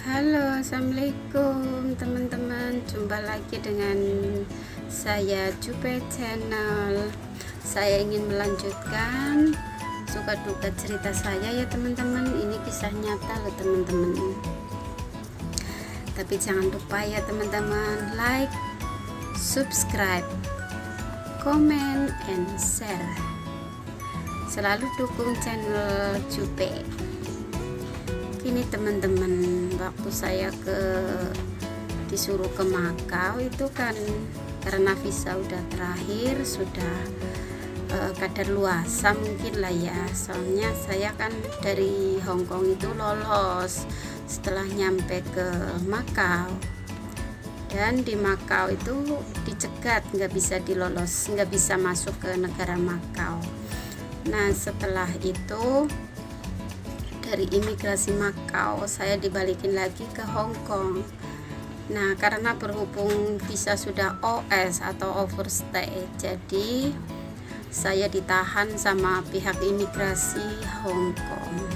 Halo, assalamualaikum teman-teman. Jumpa lagi dengan saya Jupe Channel. Saya ingin melanjutkan suka duka cerita saya ya teman-teman. Ini kisah nyata loh teman-teman. Tapi jangan lupa ya teman-teman, like, subscribe, comment, and share. Selalu dukung channel Jupe. Ini teman-teman, waktu saya disuruh ke Makau itu kan karena visa udah terakhir, sudah kadaluarsa mungkin lah ya, soalnya saya kan dari Hong Kong itu lolos setelah nyampe ke Makau, dan di Makau itu dicegat, nggak bisa dilolos, nggak bisa masuk ke negara Makau. Nah setelah itu dari imigrasi Makau saya dibalikin lagi ke Hong Kong. Nah karena berhubung visa sudah OS atau overstay, jadi saya ditahan sama pihak imigrasi Hong Kong.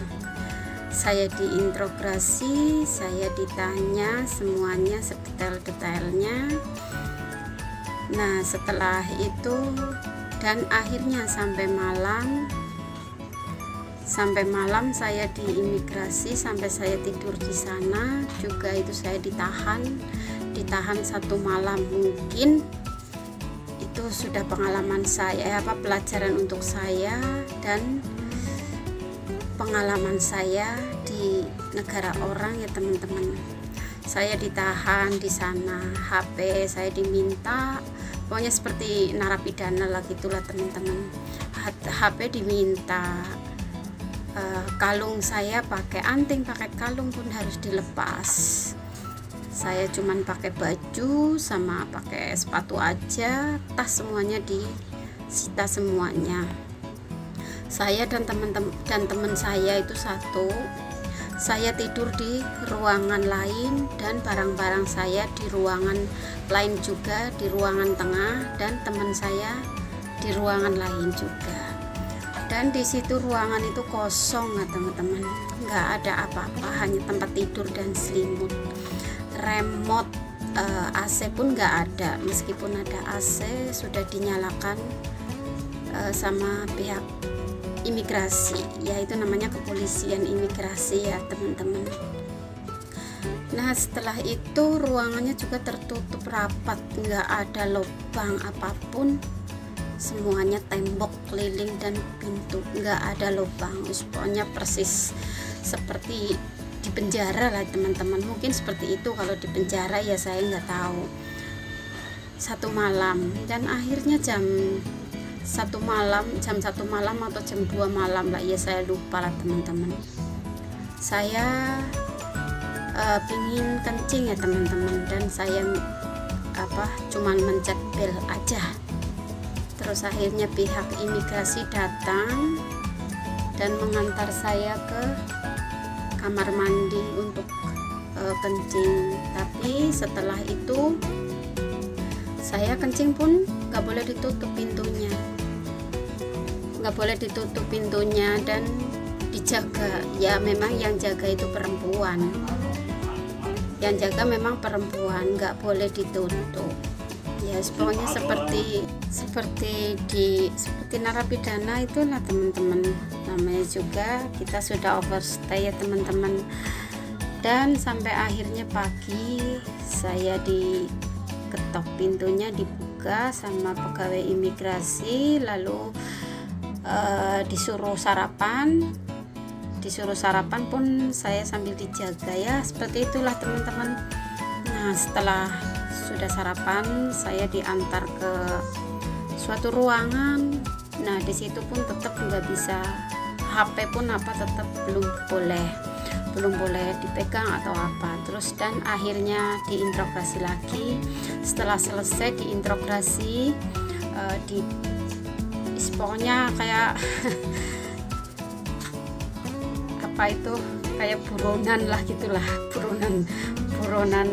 Saya diinterogasi, saya ditanya semuanya sedetail-detailnya. Nah setelah itu dan akhirnya sampai malam saya di imigrasi, sampai saya tidur di sana juga itu saya ditahan 1 malam. Mungkin itu sudah pengalaman saya, pelajaran untuk saya dan pengalaman saya di negara orang ya teman-teman. Saya ditahan di sana, HP saya diminta, pokoknya seperti narapidana lah gitulah teman-teman. HP diminta, kalung saya pakai anting, pakai kalung pun harus dilepas. Saya cuman pakai baju sama pakai sepatu aja, tas semuanya disita semuanya. Saya dan teman saya itu satu. Saya tidur di ruangan lain dan barang-barang saya di ruangan lain juga, di ruangan tengah, dan teman saya di ruangan lain juga. Dan di situ ruangan itu kosong ya teman-teman, nggak ada apa-apa, hanya tempat tidur dan selimut. Remote AC pun nggak ada, meskipun ada AC sudah dinyalakan sama pihak imigrasi, yaitu namanya kepolisian imigrasi ya teman-teman. Nah setelah itu ruangannya juga tertutup rapat, nggak ada lubang apapun, semuanya tembok keliling dan pintu, nggak ada lubang. Pokoknya persis seperti di penjara lah teman-teman. Mungkin seperti itu kalau di penjara, ya saya nggak tahu. 1 malam, dan akhirnya jam 1 malam atau jam 2 malam lah ya, saya lupa lah teman-teman. Saya pingin kencing ya teman-teman, dan saya cuman mencet bel aja. Terus akhirnya pihak imigrasi datang dan mengantar saya ke kamar mandi untuk kencing. Tapi setelah itu saya kencing pun nggak boleh ditutup pintunya, dan dijaga. Ya memang yang jaga itu perempuan, nggak boleh ditutup. Ya pokoknya seperti narapidana itulah teman-teman, namanya juga kita sudah overstay ya teman-teman. Dan sampai akhirnya pagi saya diketok pintunya, dibuka sama pegawai imigrasi, lalu disuruh sarapan pun saya sambil dijaga ya, seperti itulah teman-teman. Nah setelah sudah sarapan saya diantar ke suatu ruangan. Nah di situ pun tetap nggak bisa, HP pun tetap belum boleh dipegang atau apa. Terus dan akhirnya diinterogasi lagi. Setelah selesai diinterogasi, pokoknya kayak kayak buronan lah gitulah, buronan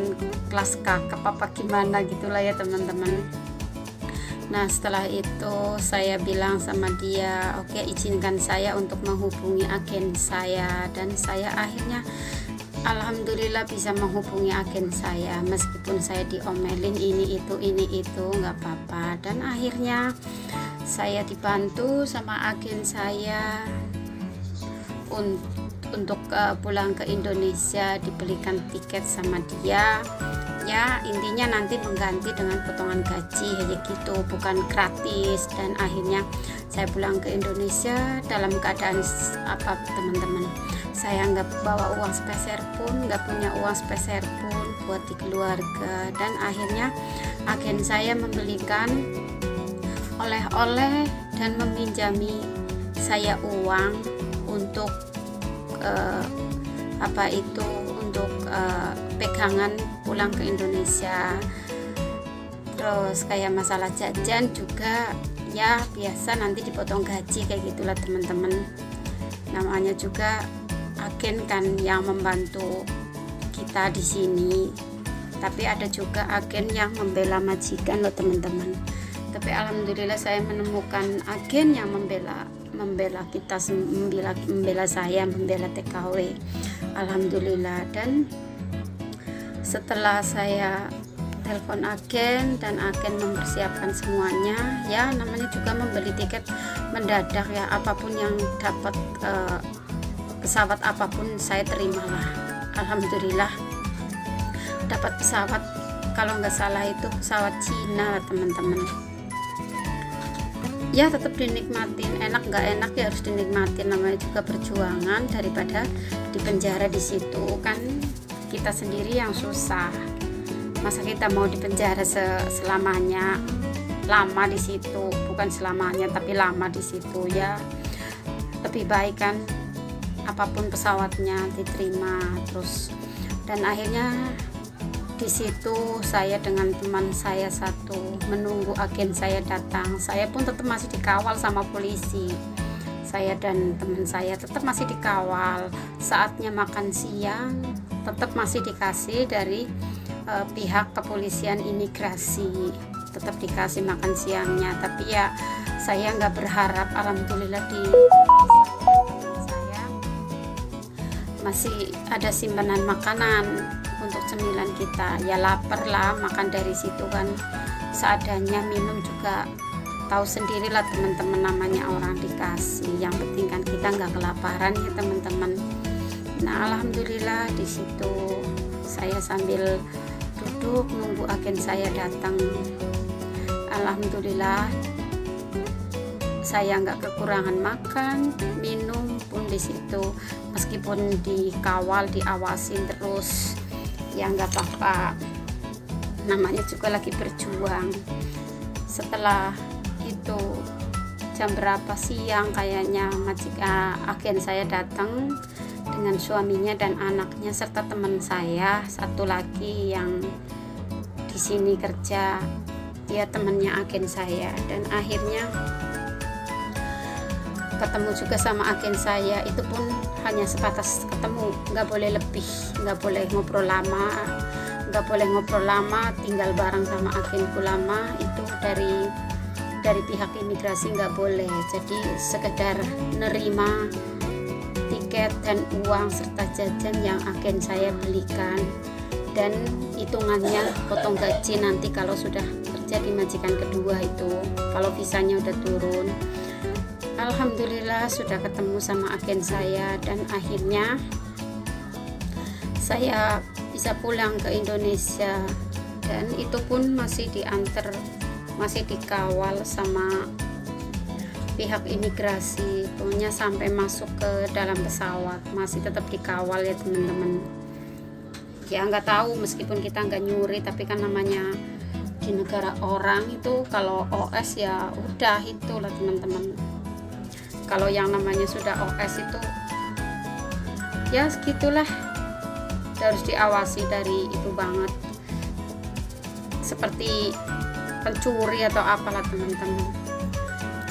kelas kakap apa gimana gitulah ya teman-teman. Nah setelah itu saya bilang sama dia, oke, izinkan saya untuk menghubungi agen saya, dan saya akhirnya Alhamdulillah bisa menghubungi agen saya, meskipun saya diomelin ini itu nggak apa-apa. Dan akhirnya saya dibantu sama agen saya untuk pulang ke Indonesia, dibelikan tiket sama dia. Ya intinya nanti mengganti dengan potongan gaji kayak gitu, bukan gratis. Dan akhirnya saya pulang ke Indonesia dalam keadaan apa teman-teman, saya nggak bawa uang sepeser pun, nggak punya uang sepeser pun buat di keluarga. Dan akhirnya agen saya membelikan oleh-oleh dan meminjami saya uang untuk untuk pegangan pulang ke Indonesia. Terus kayak masalah jajan juga ya biasa nanti dipotong gaji kayak gitulah teman-teman. Namanya juga agen kan yang membantu kita di sini, tapi ada juga agen yang membela majikan loh teman-teman. Tapi alhamdulillah saya menemukan agen yang membela kita, membela saya, membela TKW, alhamdulillah. Dan setelah saya telepon agen dan agen mempersiapkan semuanya, ya namanya juga membeli tiket mendadak ya, apapun yang dapat pesawat apapun saya terimalah. Alhamdulillah dapat pesawat, kalau nggak salah itu pesawat Cina teman-teman. Ya tetap dinikmatin, enak nggak enak ya harus dinikmatin, namanya juga perjuangan. Daripada di penjara di situ kan kita sendiri yang susah, masa kita mau di penjara selamanya, lama di situ, bukan selamanya tapi lama di situ. Ya lebih baik kan apapun pesawatnya diterima terus. Dan akhirnya di situ saya dengan teman saya satu menunggu agen saya datang. Saya pun tetap masih dikawal sama polisi. Saya dan teman saya tetap masih dikawal. Saatnya makan siang tetap masih dikasih dari pihak kepolisian imigrasi, tetap dikasih makan siangnya. Tapi ya saya nggak berharap, alhamdulillah di saya masih ada simpanan makanan untuk cemilan kita. Ya lapar lah, makan dari situ kan seadanya, minum juga tahu sendirilah teman-teman, namanya orang dikasih, yang penting kan kita nggak kelaparan ya teman-teman. Nah alhamdulillah di situ saya sambil duduk nunggu agen saya datang, alhamdulillah saya nggak kekurangan makan minum pun di situ, meskipun dikawal diawasin terus ya nggak apa-apa, namanya juga lagi berjuang. Setelah itu jam berapa siang kayaknya agen saya datang dengan suaminya dan anaknya serta teman saya satu lagi yang di sini kerja, dia temannya agen saya. Dan akhirnya ketemu juga sama agen saya, itu pun hanya sebatas ketemu, nggak boleh lebih, nggak boleh ngobrol lama, tinggal bareng sama agenku lama itu dari pihak imigrasi nggak boleh. Jadi sekedar nerima tiket dan uang serta jajan yang agen saya belikan, dan hitungannya potong gaji nanti kalau sudah kerja di majikan kedua itu, kalau visanya udah turun. Alhamdulillah sudah ketemu sama agen saya dan akhirnya saya bisa pulang ke Indonesia. Dan itu pun masih diantar, masih dikawal sama pihak imigrasi, pokoknya sampai masuk ke dalam pesawat masih tetap dikawal ya teman-teman. Ya nggak tahu, meskipun kita nggak nyuri, tapi kan namanya di negara orang itu kalau OS ya udah itulah teman-teman. Kalau yang namanya sudah OS itu ya segitulah, harus diawasi dari itu banget, seperti pencuri atau apalah teman-teman.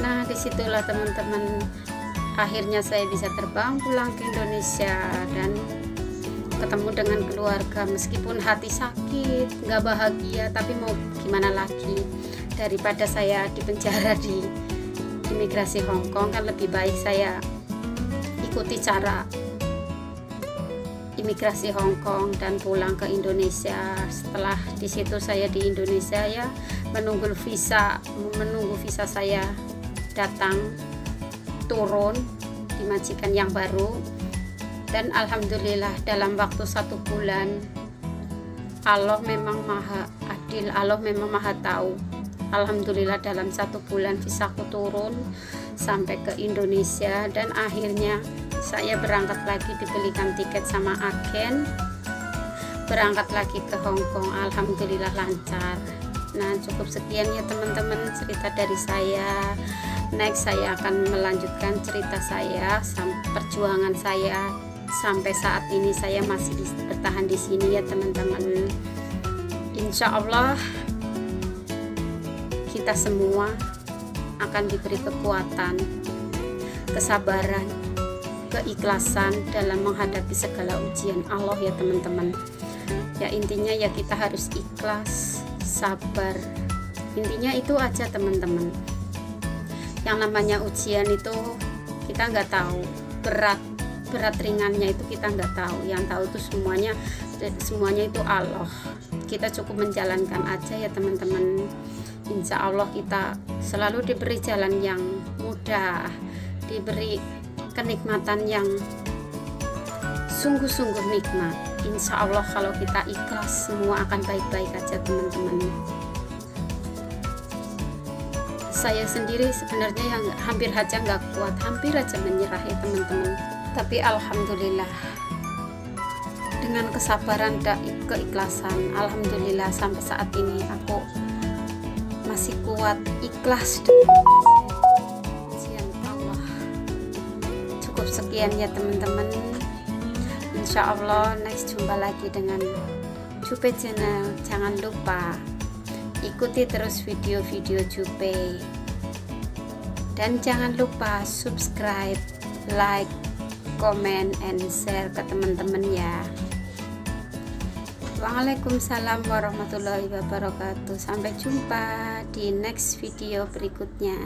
Nah disitulah teman-teman akhirnya saya bisa terbang pulang ke Indonesia dan ketemu dengan keluarga. Meskipun hati sakit, nggak bahagia, tapi mau gimana lagi, daripada saya di penjara di imigrasi Hong Kong kan lebih baik saya ikuti cara imigrasi Hong Kong dan pulang ke Indonesia. Setelah di situ saya di Indonesia ya menunggu visa saya datang turun di majikan yang baru, dan alhamdulillah dalam waktu 1 bulan Allah memang maha adil, Allah memang maha tahu. Alhamdulillah dalam 1 bulan visaku turun sampai ke Indonesia, dan akhirnya saya berangkat lagi, dibelikan tiket sama agen, berangkat lagi ke Hong Kong. Alhamdulillah lancar. Nah, cukup sekian ya teman-teman cerita dari saya. Next saya akan melanjutkan cerita saya, perjuangan saya sampai saat ini. Saya masih bertahan di sini ya teman-teman. Insya Allah kita semua akan diberi kekuatan, kesabaran, keikhlasan dalam menghadapi segala ujian Allah ya teman-teman. Ya intinya ya kita harus ikhlas, sabar. Intinya itu aja teman-teman. Yang namanya ujian itu kita nggak tahu, berat ringannya itu kita nggak tahu. Yang tahu itu semuanya itu Allah. Kita cukup menjalankan aja ya teman-teman. Insya Allah kita selalu diberi jalan yang mudah, diberi kenikmatan yang sungguh-sungguh nikmat. Insya Allah kalau kita ikhlas semua akan baik-baik aja teman-teman. Saya sendiri sebenarnya yang hampir aja nggak kuat, hampir aja menyerah ya teman-teman. Tapi alhamdulillah dengan kesabaran dan keikhlasan, alhamdulillah sampai saat ini aku masih kuat, ikhlas ujian Allah. Cukup sekian ya teman-teman. Insya Allah next jumpa lagi dengan Jupe Channel. Jangan lupa ikuti terus video-video Jupe, dan jangan lupa subscribe, like, comment, and share ke teman-teman ya. Waalaikumsalam warahmatullahi wabarakatuh. Sampai jumpa di next video berikutnya.